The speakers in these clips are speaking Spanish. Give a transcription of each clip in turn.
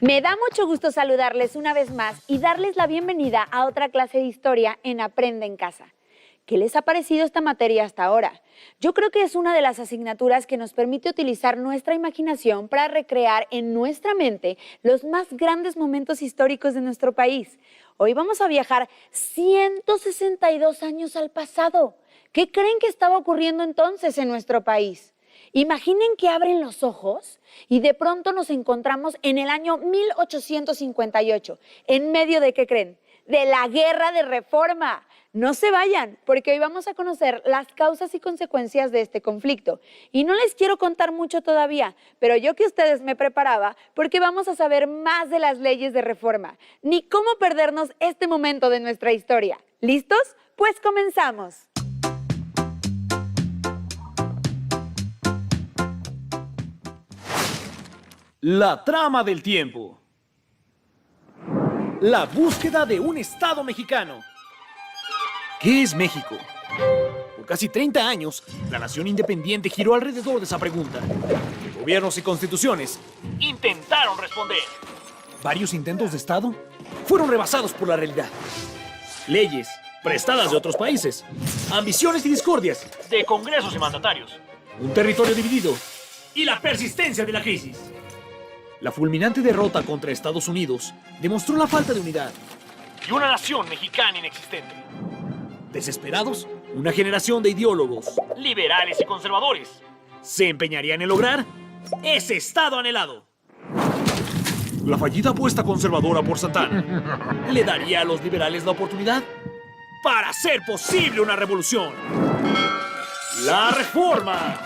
Me da mucho gusto saludarles una vez más y darles la bienvenida a otra clase de historia en Aprende en Casa. ¿Qué les ha parecido esta materia hasta ahora? Yo creo que es una de las asignaturas que nos permite utilizar nuestra imaginación para recrear en nuestra mente los más grandes momentos históricos de nuestro país. Hoy vamos a viajar 162 años al pasado. ¿Qué creen que estaba ocurriendo entonces en nuestro país? Imaginen que abren los ojos y de pronto nos encontramos en el año 1858. ¿En medio de qué creen? De la Guerra de Reforma. No se vayan, porque hoy vamos a conocer las causas y consecuencias de este conflicto. Y no les quiero contar mucho todavía, pero yo que ustedes me preparaba porque vamos a saber más de las leyes de reforma, ni cómo perdernos este momento de nuestra historia. ¿Listos? Pues comenzamos. La trama del tiempo. La búsqueda de un Estado mexicano. ¿Qué es México? Por casi 30 años, la nación independiente giró alrededor de esa pregunta. Gobiernos y constituciones intentaron responder. Varios intentos de Estado fueron rebasados por la realidad. Leyes prestadas de otros países. Ambiciones y discordias de congresos y mandatarios. Un territorio dividido y la persistencia de la crisis. La fulminante derrota contra Estados Unidos demostró la falta de unidad y una nación mexicana inexistente. Desesperados, una generación de ideólogos, liberales y conservadores, se empeñarían en lograr ese Estado anhelado. La fallida apuesta conservadora por Santana le daría a los liberales la oportunidad para hacer posible una revolución. La Reforma.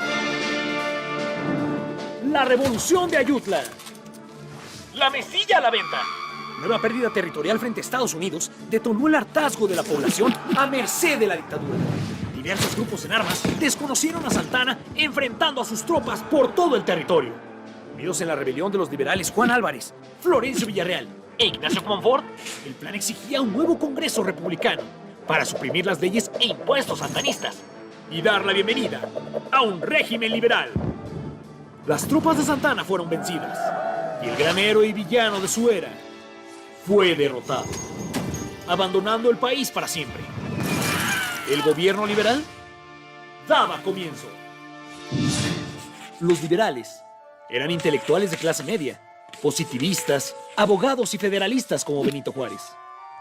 La Revolución de Ayutla. La Mesilla a la venta. Nueva pérdida territorial frente a Estados Unidos detonó el hartazgo de la población a merced de la dictadura. Diversos grupos en armas desconocieron a Santana enfrentando a sus tropas por todo el territorio. Unidos en la rebelión de los liberales Juan Álvarez, Florencio Villarreal e Ignacio Comonfort, el plan exigía un nuevo Congreso republicano para suprimir las leyes e impuestos santanistas y dar la bienvenida a un régimen liberal. Las tropas de Santana fueron vencidas y el gran héroe y villano de su era fue derrotado, abandonando el país para siempre. El gobierno liberal daba comienzo. Los liberales eran intelectuales de clase media, positivistas, abogados y federalistas como Benito Juárez.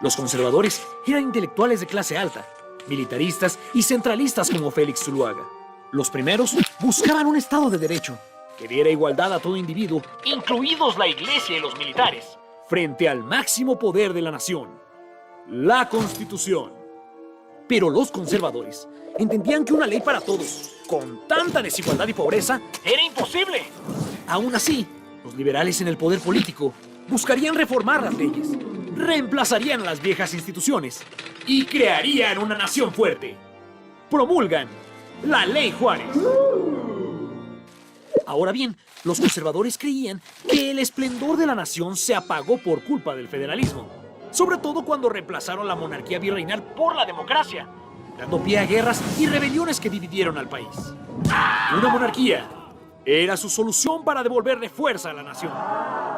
Los conservadores eran intelectuales de clase alta, militaristas y centralistas como Félix Zuluaga. Los primeros buscaban un Estado de derecho que diera igualdad a todo individuo, incluidos la iglesia y los militares, frente al máximo poder de la nación, la Constitución. Pero los conservadores entendían que una ley para todos, con tanta desigualdad y pobreza, era imposible. Aún así, los liberales en el poder político buscarían reformar las leyes, reemplazarían las viejas instituciones y crearían una nación fuerte. Promulgan la Ley Juárez. Ahora bien, los conservadores creían que el esplendor de la nación se apagó por culpa del federalismo, sobre todo cuando reemplazaron la monarquía virreinal por la democracia, dando pie a guerras y rebeliones que dividieron al país. Una monarquía era su solución para devolverle fuerza a la nación,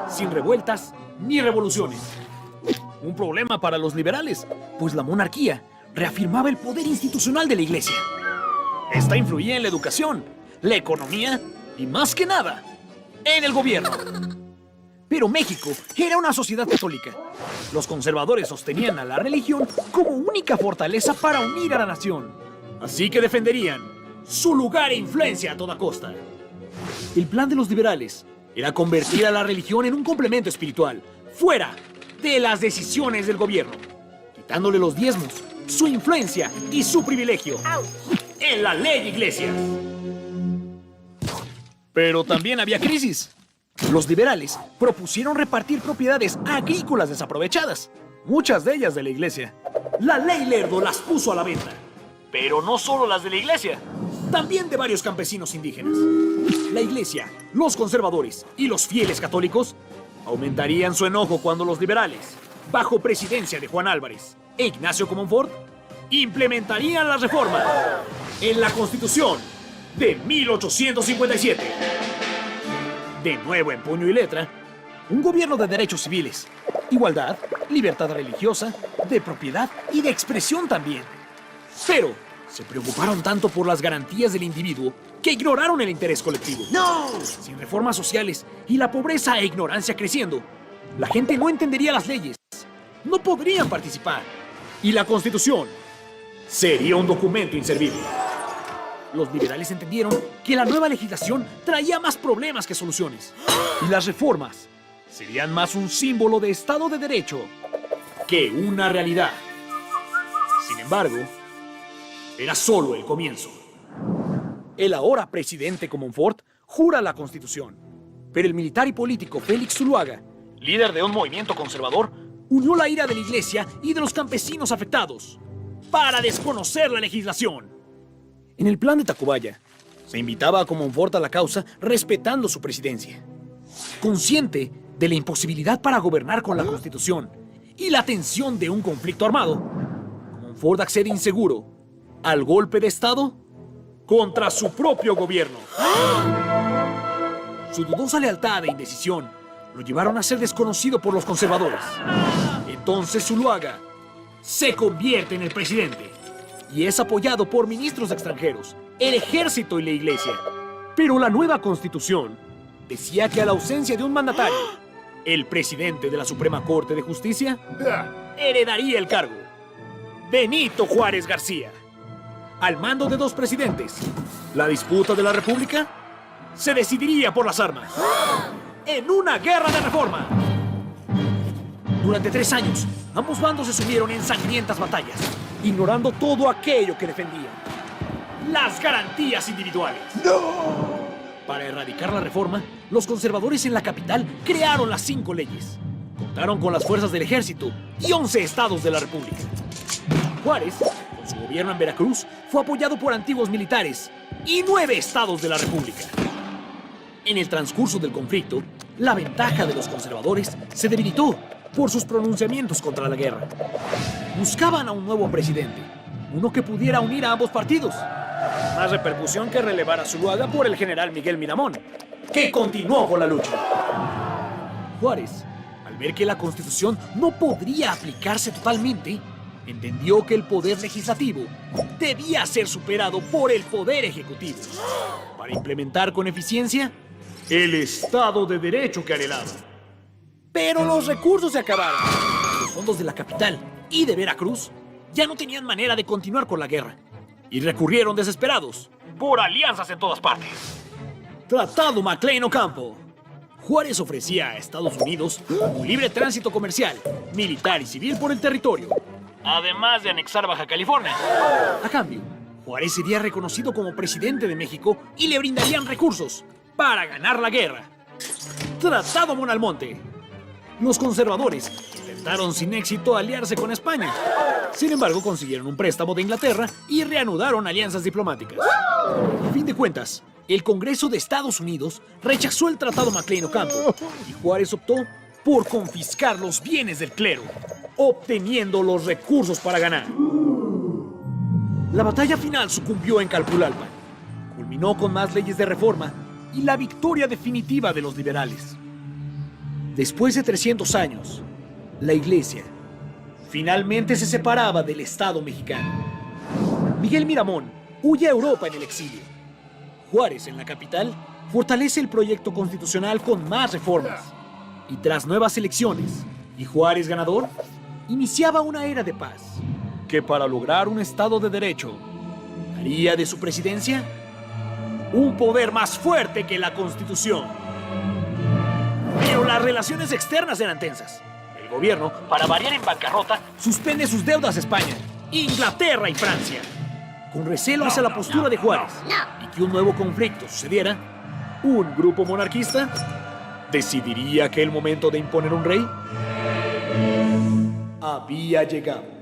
sin revueltas ni revoluciones. Un problema para los liberales, pues la monarquía reafirmaba el poder institucional de la iglesia. Esta influía en la educación, la economía y más que nada, en el gobierno. Pero México era una sociedad católica. Los conservadores sostenían a la religión como única fortaleza para unir a la nación. Así que defenderían su lugar e influencia a toda costa. El plan de los liberales era convertir a la religión en un complemento espiritual, fuera de las decisiones del gobierno, quitándole los diezmos, su influencia y su privilegio en la ley Iglesias. Pero también había crisis. Los liberales propusieron repartir propiedades agrícolas desaprovechadas, muchas de ellas de la iglesia. La ley Lerdo las puso a la venta. Pero no solo las de la iglesia, también de varios campesinos indígenas. La iglesia, los conservadores y los fieles católicos aumentarían su enojo cuando los liberales, bajo presidencia de Juan Álvarez e Ignacio Comonfort, implementarían las reformas en la Constitución de 1857. De nuevo en puño y letra, un gobierno de derechos civiles, igualdad, libertad religiosa, de propiedad y de expresión también. Pero se preocuparon tanto por las garantías del individuo que ignoraron el interés colectivo. ¡No! Sin reformas sociales y la pobreza e ignorancia creciendo, la gente no entendería las leyes, no podrían participar y la Constitución sería un documento inservible. Los liberales entendieron que la nueva legislación traía más problemas que soluciones y las reformas serían más un símbolo de Estado de Derecho que una realidad. Sin embargo, era solo el comienzo. El ahora presidente Comonfort jura la Constitución, pero el militar y político Félix Zuluaga, líder de un movimiento conservador, unió la ira de la iglesia y de los campesinos afectados para desconocer la legislación. En el plan de Tacubaya, se invitaba a Comonfort a la causa respetando su presidencia. Consciente de la imposibilidad para gobernar con la Constitución y la tensión de un conflicto armado, Comonfort accede inseguro al golpe de Estado contra su propio gobierno. Su dudosa lealtad e indecisión lo llevaron a ser desconocido por los conservadores. Entonces Zuluaga se convierte en el presidente y es apoyado por ministros extranjeros, el ejército y la iglesia. Pero la nueva Constitución decía que a la ausencia de un mandatario, el presidente de la Suprema Corte de Justicia heredaría el cargo. Benito Juárez García. Al mando de dos presidentes, la disputa de la República se decidiría por las armas, en una guerra de reforma. Durante 3 años, ambos bandos se sumieron en sangrientas batallas, ignorando todo aquello que defendían. Las garantías individuales. ¡No! Para erradicar la reforma, los conservadores en la capital crearon las 5 leyes. Contaron con las fuerzas del ejército y 11 estados de la República. Juárez, con su gobierno en Veracruz, fue apoyado por antiguos militares y 9 estados de la República. En el transcurso del conflicto, la ventaja de los conservadores se debilitó por sus pronunciamientos contra la guerra. Buscaban a un nuevo presidente, uno que pudiera unir a ambos partidos. Más repercusión que relevar a Zuluaga por el general Miguel Miramón, que continuó con la lucha. Juárez, al ver que la Constitución no podría aplicarse totalmente, entendió que el poder legislativo debía ser superado por el poder ejecutivo para implementar con eficiencia el Estado de Derecho que anhelaba. Pero los recursos se acabaron. Los fondos de la capital y de Veracruz ya no tenían manera de continuar con la guerra y recurrieron desesperados por alianzas en todas partes. Tratado McLean-Ocampo. Juárez ofrecía a Estados Unidos un libre tránsito comercial, militar y civil por el territorio, además de anexar Baja California. A cambio, Juárez sería reconocido como presidente de México y le brindarían recursos para ganar la guerra. Tratado Monalmonte. Los conservadores intentaron sin éxito aliarse con España. Sin embargo, consiguieron un préstamo de Inglaterra y reanudaron alianzas diplomáticas. A fin de cuentas, el Congreso de Estados Unidos rechazó el Tratado McLean-Ocampo y Juárez optó por confiscar los bienes del clero, obteniendo los recursos para ganar. La batalla final sucumbió en Calpulalpan. Culminó con más leyes de reforma y la victoria definitiva de los liberales. Después de 300 años, la Iglesia finalmente se separaba del Estado mexicano. Miguel Miramón huye a Europa en el exilio. Juárez, en la capital, fortalece el proyecto constitucional con más reformas. Y tras nuevas elecciones, y Juárez ganador, iniciaba una era de paz, que para lograr un Estado de Derecho, haría de su presidencia un poder más fuerte que la Constitución. Pero las relaciones externas eran tensas. El gobierno, para variar en bancarrota, suspende sus deudas a España, Inglaterra y Francia. Con recelo hacia la postura de Juárez y que un nuevo conflicto sucediera, un grupo monarquista decidiría que el momento de imponer un rey había llegado.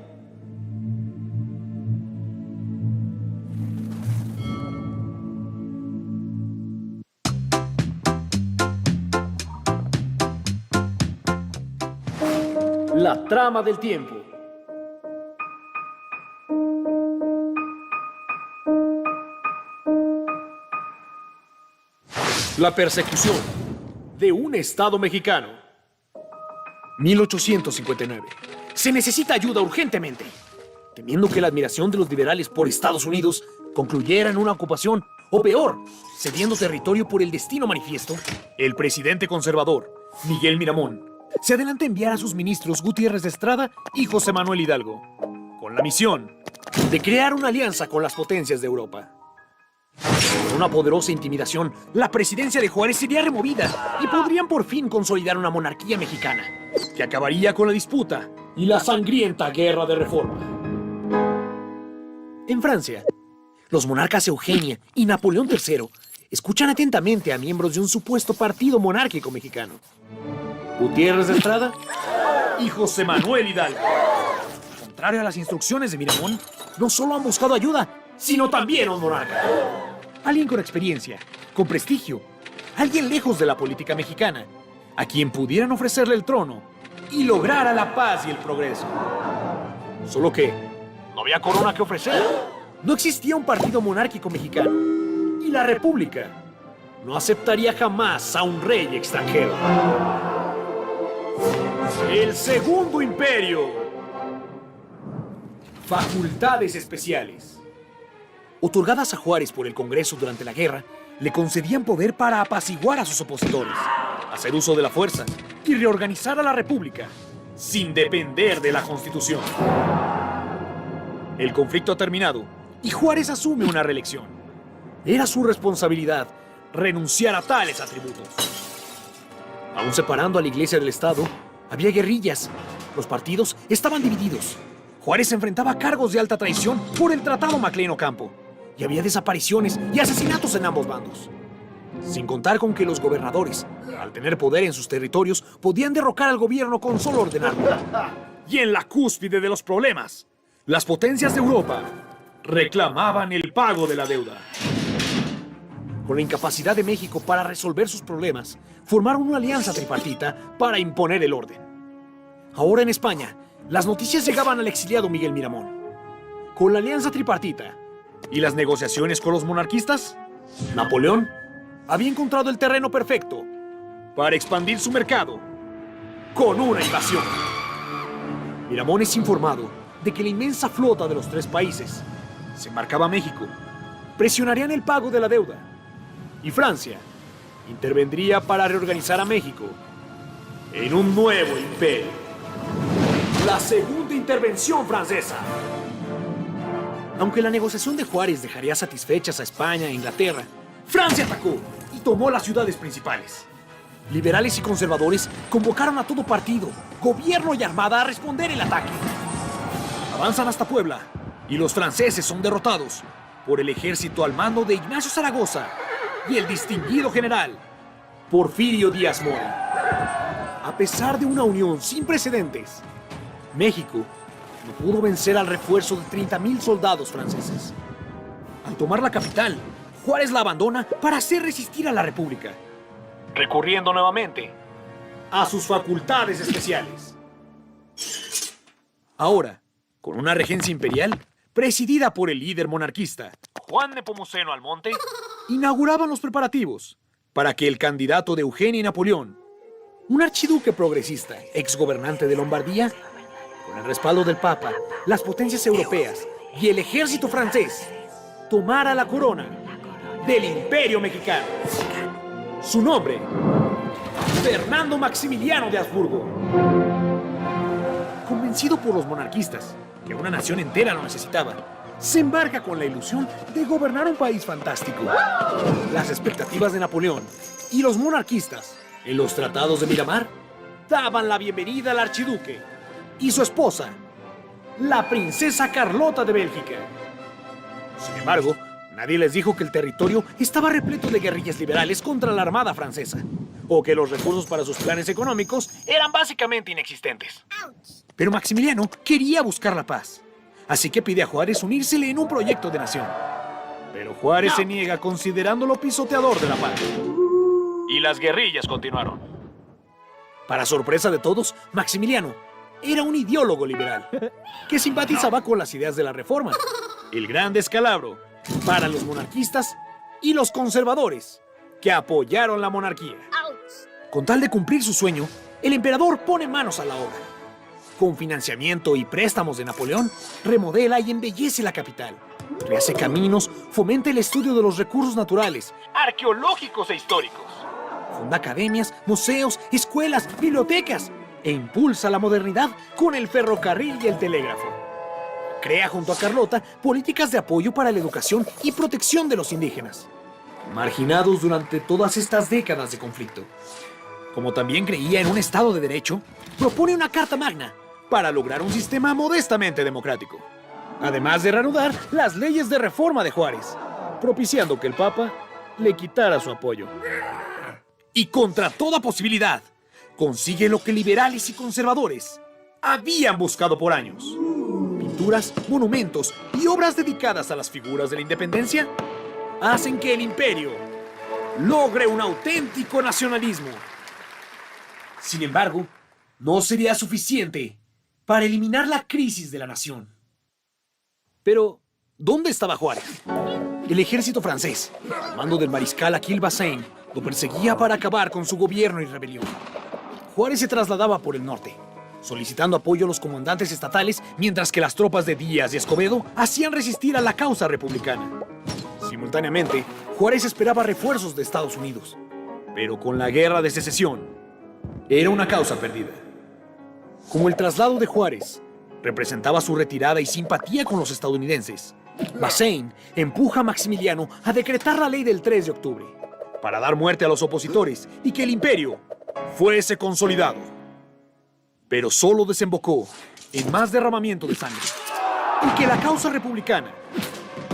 La trama del tiempo. La persecución de un Estado mexicano. 1859. Se necesita ayuda urgentemente. Temiendo que la admiración de los liberales por Estados Unidos concluyera en una ocupación, o peor, cediendo territorio por el destino manifiesto, el presidente conservador, Miguel Miramón, se adelanta a enviar a sus ministros Gutiérrez de Estrada y José Manuel Hidalgo, con la misión de crear una alianza con las potencias de Europa. Con una poderosa intimidación, la presidencia de Juárez sería removida y podrían por fin consolidar una monarquía mexicana, que acabaría con la disputa y la sangrienta guerra de reforma. En Francia, los monarcas Eugenia y Napoleón III escuchan atentamente a miembros de un supuesto partido monárquico mexicano. Gutiérrez de Estrada y José Manuel Hidalgo. Contrario a las instrucciones de Miramón, no solo han buscado ayuda, sino también a un monarca. Alguien con experiencia, con prestigio, alguien lejos de la política mexicana, a quien pudieran ofrecerle el trono y lograr la paz y el progreso. Solo que no había corona que ofrecer. No existía un partido monárquico mexicano. Y la República no aceptaría jamás a un rey extranjero. El Segundo Imperio. Facultades especiales. Otorgadas a Juárez por el Congreso durante la guerra, le concedían poder para apaciguar a sus opositores, hacer uso de la fuerza y reorganizar a la República, sin depender de la Constitución. El conflicto ha terminado y Juárez asume una reelección. Era su responsabilidad renunciar a tales atributos. Aún separando a la Iglesia del Estado, había guerrillas. Los partidos estaban divididos. Juárez enfrentaba cargos de alta traición por el Tratado Maclean-Ocampo y había desapariciones y asesinatos en ambos bandos. Sin contar con que los gobernadores, al tener poder en sus territorios, podían derrocar al gobierno con solo ordenarlo. Y en la cúspide de los problemas, las potencias de Europa reclamaban el pago de la deuda. Con la incapacidad de México para resolver sus problemas, formaron una alianza tripartita para imponer el orden. Ahora en España, las noticias llegaban al exiliado Miguel Miramón. Con la alianza tripartita y las negociaciones con los monarquistas, Napoleón había encontrado el terreno perfecto para expandir su mercado con una invasión. Miramón es informado de que la inmensa flota de los tres países se embarcaba a México, presionarían el pago de la deuda y Francia intervendría para reorganizar a México en un nuevo imperio. La segunda intervención francesa. Aunque la negociación de Juárez dejaría satisfechas a España e Inglaterra, Francia atacó y tomó las ciudades principales. Liberales y conservadores convocaron a todo partido, gobierno y armada a responder el ataque. Avanzan hasta Puebla y los franceses son derrotados por el ejército al mando de Ignacio Zaragoza y el distinguido general Porfirio Díaz Mora. A pesar de una unión sin precedentes, México no pudo vencer al refuerzo de 30,000 soldados franceses. Al tomar la capital, Juárez la abandona para hacer resistir a la República, recurriendo nuevamente a sus facultades especiales. Ahora, con una regencia imperial presidida por el líder monarquista Juan Nepomuceno Almonte, inauguraban los preparativos para que el candidato de Eugenia y Napoleón, un archiduque progresista, exgobernante de Lombardía, con el respaldo del Papa, las potencias europeas y el ejército francés, tomara la corona del Imperio Mexicano. Su nombre, Fernando Maximiliano de Habsburgo. Convencido por los monarquistas que una nación entera lo necesitaba, se embarca con la ilusión de gobernar un país fantástico. Las expectativas de Napoleón y los monarquistas en los tratados de Miramar daban la bienvenida al archiduque y su esposa, la princesa Carlota de Bélgica. Sin embargo, nadie les dijo que el territorio estaba repleto de guerrillas liberales contra la armada francesa, o que los recursos para sus planes económicos eran básicamente inexistentes. Pero Maximiliano quería buscar la paz, así que pide a Juárez unírsele en un proyecto de nación. Pero Juárez se niega considerándolo pisoteador de la paz. Y las guerrillas continuaron. Para sorpresa de todos, Maximiliano era un ideólogo liberal que simpatizaba con las ideas de la reforma. El gran descalabro para los monarquistas y los conservadores que apoyaron la monarquía. Con tal de cumplir su sueño, el emperador pone manos a la obra. Con financiamiento y préstamos de Napoleón, remodela y embellece la capital. Rehace caminos, fomenta el estudio de los recursos naturales, arqueológicos e históricos. Funda academias, museos, escuelas, bibliotecas e impulsa la modernidad con el ferrocarril y el telégrafo. Crea junto a Carlota políticas de apoyo para la educación y protección de los indígenas, marginados durante todas estas décadas de conflicto. Como también creía en un Estado de Derecho, propone una Carta Magna para lograr un sistema modestamente democrático, además de reanudar las leyes de reforma de Juárez, propiciando que el Papa le quitara su apoyo. Y contra toda posibilidad, consigue lo que liberales y conservadores habían buscado por años: pinturas, monumentos y obras dedicadas a las figuras de la independencia hacen que el imperio logre un auténtico nacionalismo. Sin embargo, no sería suficiente para eliminar la crisis de la nación. Pero, ¿dónde estaba Juárez? El ejército francés, al mando del mariscal Achille Bazaine, lo perseguía para acabar con su gobierno y rebelión. Juárez se trasladaba por el norte, solicitando apoyo a los comandantes estatales, mientras que las tropas de Díaz y Escobedo hacían resistir a la causa republicana. Simultáneamente, Juárez esperaba refuerzos de Estados Unidos, pero con la guerra de secesión, era una causa perdida. Como el traslado de Juárez representaba su retirada y simpatía con los estadounidenses, Bazaine empuja a Maximiliano a decretar la ley del 3 de octubre para dar muerte a los opositores y que el imperio fuese consolidado. Pero solo desembocó en más derramamiento de sangre y que la causa republicana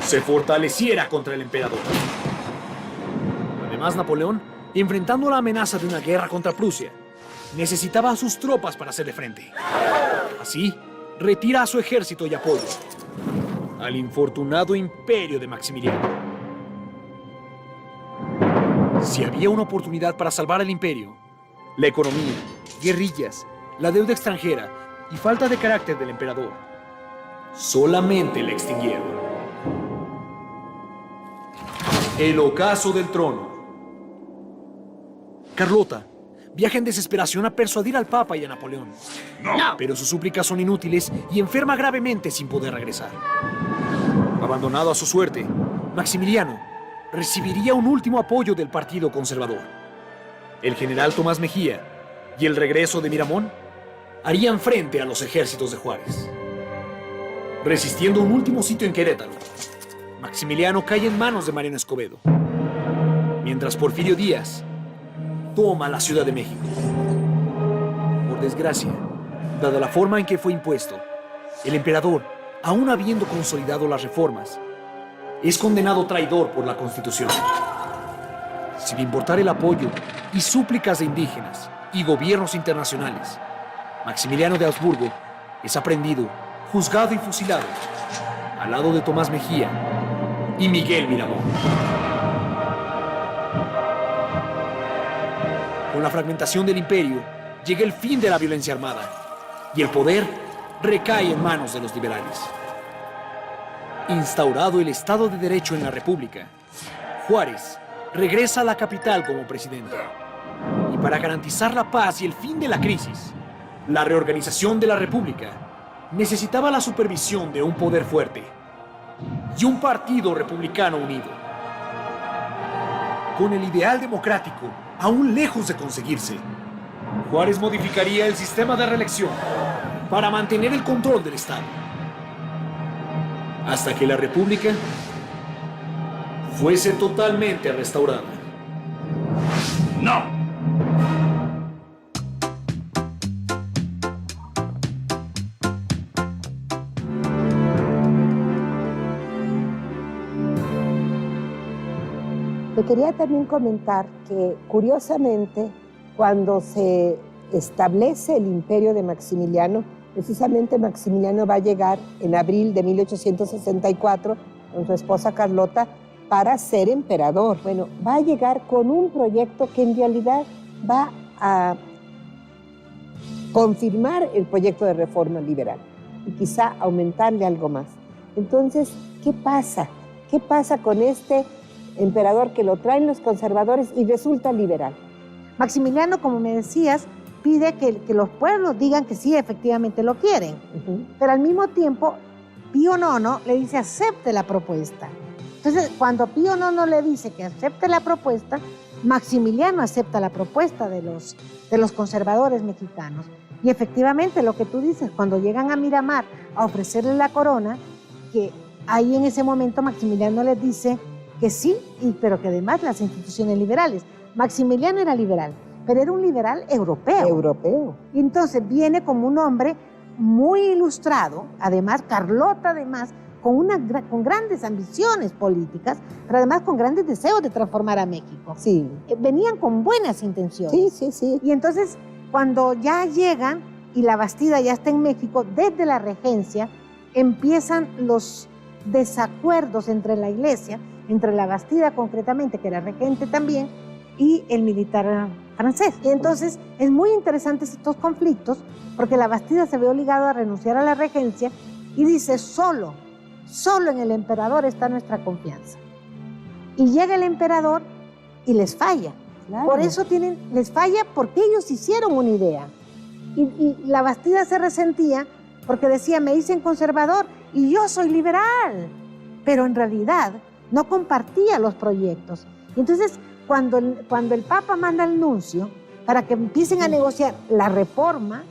se fortaleciera contra el emperador. Además, Napoleón, enfrentando la amenaza de una guerra contra Prusia, necesitaba a sus tropas para hacerle frente. Así, retira a su ejército y apoyo al infortunado imperio de Maximiliano. Si había una oportunidad para salvar al imperio, la economía, guerrillas, la deuda extranjera y falta de carácter del emperador solamente la extinguieron. El ocaso del trono. Carlota viaja en desesperación a persuadir al Papa y a Napoleón. No. Pero sus súplicas son inútiles y enferma gravemente sin poder regresar. Abandonado a su suerte, Maximiliano recibiría un último apoyo del Partido Conservador. El general Tomás Mejía y el regreso de Miramón harían frente a los ejércitos de Juárez. Resistiendo un último sitio en Querétaro, Maximiliano cae en manos de Mariano Escobedo, mientras Porfirio Díaz toma la Ciudad de México. Por desgracia, dada la forma en que fue impuesto, el emperador, aún habiendo consolidado las reformas, es condenado traidor por la Constitución. Sin importar el apoyo y súplicas de indígenas y gobiernos internacionales, Maximiliano de Habsburgo es aprehendido, juzgado y fusilado, al lado de Tomás Mejía y Miguel Miramón. Con la fragmentación del imperio, llega el fin de la violencia armada y el poder recae en manos de los liberales. Instaurado el Estado de Derecho en la República, Juárez regresa a la capital como presidente. Y para garantizar la paz y el fin de la crisis, la reorganización de la República necesitaba la supervisión de un poder fuerte y un partido republicano unido. Con el ideal democrático aún lejos de conseguirse, Juárez modificaría el sistema de reelección para mantener el control del Estado, hasta que la República fuese totalmente restaurada. ¡No! Te quería también comentar que, curiosamente, cuando se establece el imperio de Maximiliano, precisamente Maximiliano va a llegar en abril de 1864 con su esposa Carlota para ser emperador. Bueno, va a llegar con un proyecto que en realidad va a confirmar el proyecto de reforma liberal y quizá aumentarle algo más. Entonces, ¿qué pasa? ¿Qué pasa con este emperador que lo traen los conservadores y resulta liberal. Maximiliano, como me decías, pide que los pueblos digan que sí, efectivamente lo quieren. Pero al mismo tiempo, Pío IX le dice acepte la propuesta. Entonces, cuando Pío IX le dice que acepte la propuesta, Maximiliano acepta la propuesta de los conservadores mexicanos. Y efectivamente, lo que tú dices, cuando llegan a Miramar a ofrecerle la corona, que ahí en ese momento Maximiliano les dice que sí, pero que además las instituciones liberales. Maximiliano era liberal, pero era un liberal europeo. Europeo. Y entonces viene como un hombre muy ilustrado, además, Carlota además, con grandes ambiciones políticas, pero además con grandes deseos de transformar a México. Sí. Venían con buenas intenciones. Sí. Y entonces, cuando ya llegan y la Bastida ya está en México, desde la regencia, empiezan los desacuerdos entre la Iglesia, entre la Bastida concretamente, que era regente también, y el militar francés. Y entonces es muy interesante estos conflictos, porque la Bastida se ve obligada a renunciar a la regencia y dice, solo en el emperador está nuestra confianza. Y llega el emperador y les falla. Claro. Por eso les falla porque ellos hicieron una idea. Y la Bastida se resentía porque decía, me dicen conservador y yo soy liberal. Pero en realidad no compartía los proyectos. Y entonces, cuando el Papa manda al nuncio para que empiecen a negociar la reforma,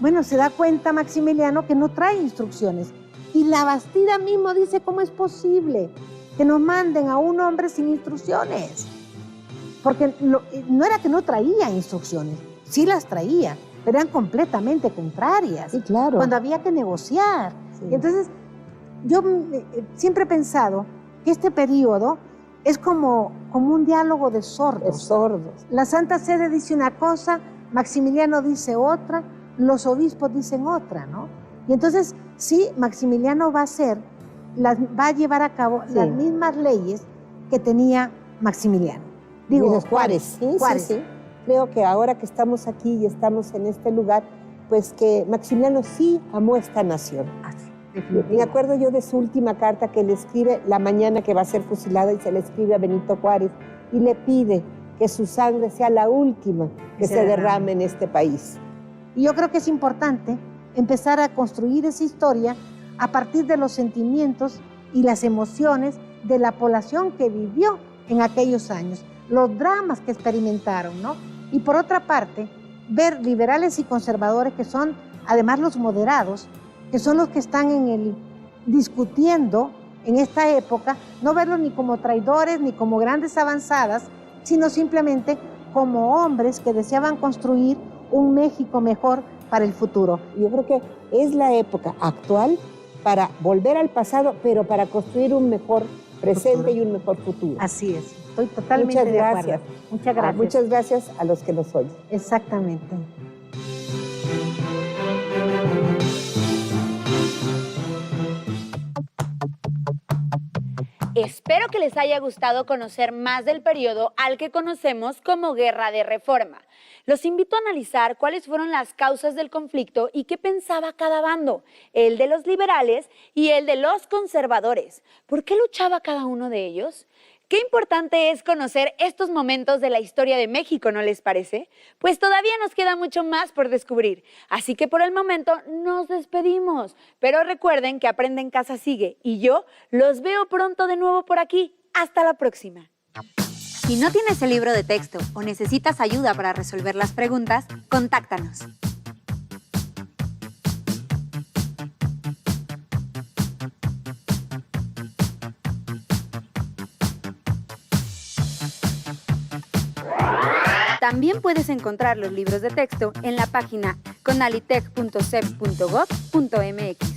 bueno, se da cuenta Maximiliano que no trae instrucciones. Y la Bastida mismo dice, ¿cómo es posible que nos manden a un hombre sin instrucciones? Porque no era que no traía instrucciones, sí las traía, pero eran completamente contrarias. Sí, claro. Cuando había que negociar. Sí. Y entonces, yo siempre he pensado que este periodo es como un diálogo de sordos. Es sordos. La Santa Sede dice una cosa, Maximiliano dice otra, los obispos dicen otra, ¿no? Y entonces, sí, Maximiliano va a llevar a cabo las mismas leyes que tenía Maximiliano. Digo, Juárez. Sí. Creo que ahora que estamos aquí y estamos en este lugar, pues que Maximiliano sí amó esta nación. Me acuerdo yo de su última carta que le escribe la mañana que va a ser fusilada y se le escribe a Benito Juárez y le pide que su sangre sea la última que se derrame en este país. Y yo creo que es importante empezar a construir esa historia a partir de los sentimientos y las emociones de la población que vivió en aquellos años, los dramas que experimentaron, ¿no? Y por otra parte, ver liberales y conservadores que son además los moderados, que son los que están discutiendo en esta época, no verlos ni como traidores ni como grandes avanzadas, sino simplemente como hombres que deseaban construir un México mejor para el futuro. Yo creo que es la época actual para volver al pasado, pero para construir un mejor presente y un mejor futuro. Así es, estoy totalmente de acuerdo. Muchas gracias. Muchas gracias a los que nos oyen. Exactamente. Espero que les haya gustado conocer más del periodo al que conocemos como Guerra de Reforma. Los invito a analizar cuáles fueron las causas del conflicto y qué pensaba cada bando, el de los liberales y el de los conservadores. ¿Por qué luchaba cada uno de ellos? Qué importante es conocer estos momentos de la historia de México, ¿no les parece? Pues todavía nos queda mucho más por descubrir, así que por el momento nos despedimos. Pero recuerden que Aprende en Casa sigue y yo los veo pronto de nuevo por aquí. Hasta la próxima. Si no tienes el libro de texto o necesitas ayuda para resolver las preguntas, contáctanos. También puedes encontrar los libros de texto en la página conalitec.cep.gov.mx.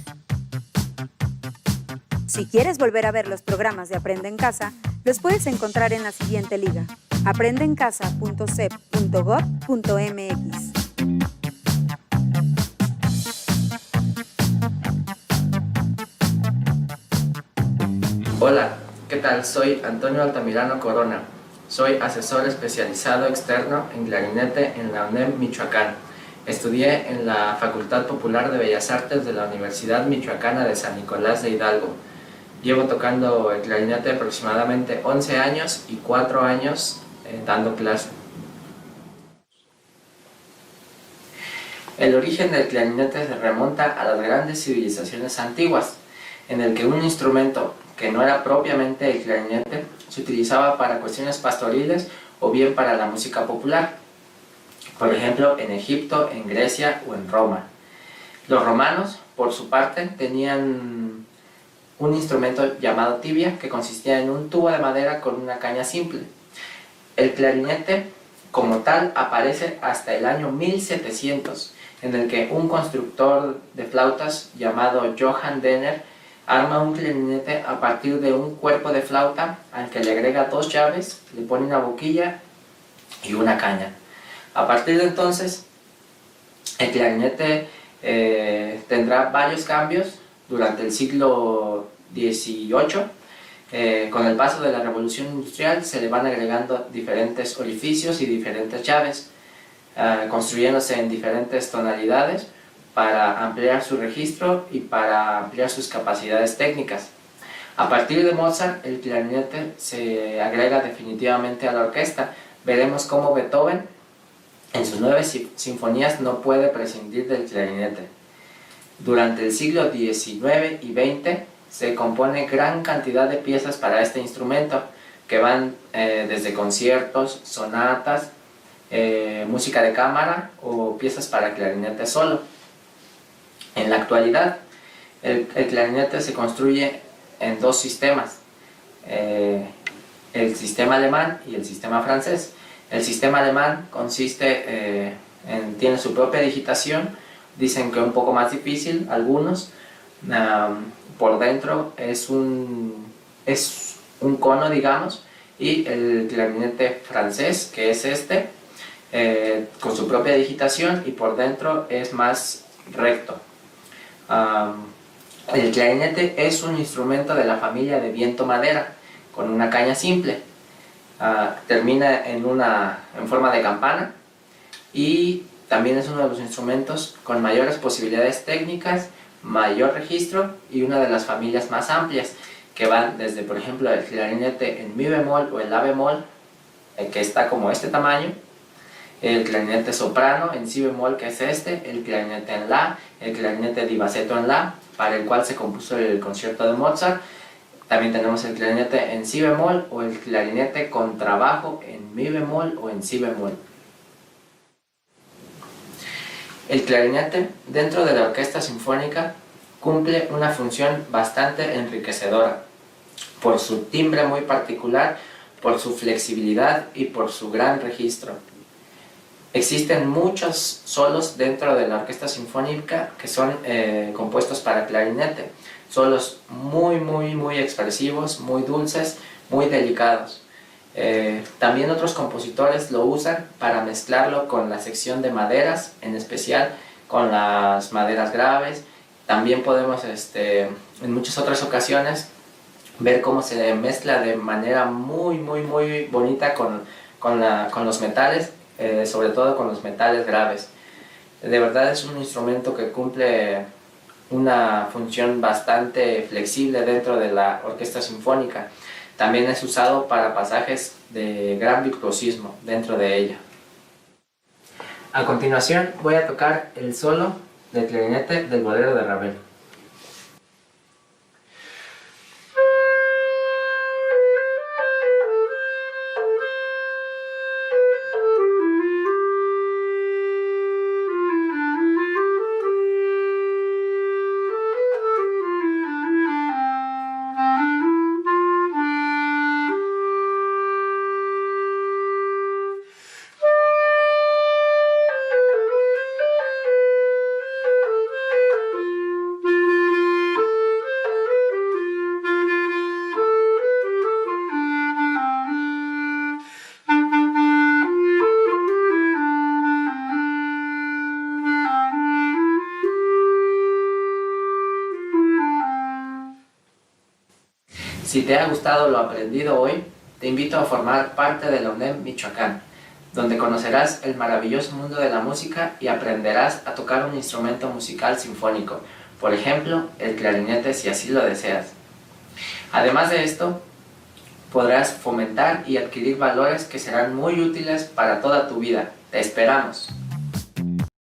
Si quieres volver a ver los programas de Aprende en Casa, los puedes encontrar en la siguiente liga: aprendeencasa.cep.gov.mx. Hola, ¿qué tal? Soy Antonio Altamirano Corona. Soy asesor especializado externo en clarinete en la UNEM Michoacán. Estudié en la Facultad Popular de Bellas Artes de la Universidad Michoacana de San Nicolás de Hidalgo. Llevo tocando el clarinete aproximadamente 11 años y 4 años dando clase. El origen del clarinete se remonta a las grandes civilizaciones antiguas, en el que un instrumento que no era propiamente el clarinete se utilizaba para cuestiones pastoriles o bien para la música popular. Por ejemplo, en Egipto, en Grecia o en Roma. Los romanos, por su parte, tenían un instrumento llamado tibia, que consistía en un tubo de madera con una caña simple. El clarinete, como tal, aparece hasta el año 1700, en el que un constructor de flautas llamado Johann Denner arma un clarinete a partir de un cuerpo de flauta al que le agrega 2 llaves, le pone una boquilla y una caña. A partir de entonces, el clarinete tendrá varios cambios durante el siglo XVIII. Con el paso de la revolución industrial se le van agregando diferentes orificios y diferentes llaves, construyéndose en diferentes tonalidades para ampliar su registro y para ampliar sus capacidades técnicas. A partir de Mozart, el clarinete se agrega definitivamente a la orquesta. Veremos cómo Beethoven, en sus 9 sinfonías, no puede prescindir del clarinete. Durante el siglo XIX y XX se compone gran cantidad de piezas para este instrumento, que van desde conciertos, sonatas, música de cámara o piezas para clarinete solo. En la actualidad, el clarinete se construye en 2 sistemas, el sistema alemán y el sistema francés. El sistema alemán tiene su propia digitación, dicen que un poco más difícil algunos. Por dentro es un cono, digamos, y el clarinete francés, que es con su propia digitación, y por dentro es más recto. El clarinete es un instrumento de la familia de viento-madera, con una caña simple. Termina en forma de campana, y también es uno de los instrumentos con mayores posibilidades técnicas, mayor registro y una de las familias más amplias, que van desde, por ejemplo, el clarinete en mi bemol o en la bemol, que está como este tamaño, el clarinete soprano en si bemol, que es el clarinete en la, el clarinete di bassetto en la, para el cual se compuso el concierto de Mozart. También tenemos el clarinete en si bemol o el clarinete con trabajo en mi bemol o en si bemol. El clarinete, dentro de la orquesta sinfónica, cumple una función bastante enriquecedora por su timbre muy particular, por su flexibilidad y por su gran registro. Existen muchos solos dentro de la orquesta sinfónica que son compuestos para clarinete, solos muy expresivos, muy dulces, muy delicados. También otros compositores lo usan para mezclarlo con la sección de maderas, en especial con las maderas graves. También podemos en muchas otras ocasiones ver cómo se mezcla de manera muy bonita con los metales, sobre todo con los metales graves. De verdad es un instrumento que cumple una función bastante flexible dentro de la orquesta sinfónica. También es usado para pasajes de gran virtuosismo dentro de ella. A continuación voy a tocar el solo del clarinete del bolero de Ravel. Si te ha gustado lo aprendido hoy, te invito a formar parte de la UNEM Michoacán, donde conocerás el maravilloso mundo de la música y aprenderás a tocar un instrumento musical sinfónico, por ejemplo, el clarinete si así lo deseas. Además de esto, podrás fomentar y adquirir valores que serán muy útiles para toda tu vida. ¡Te esperamos!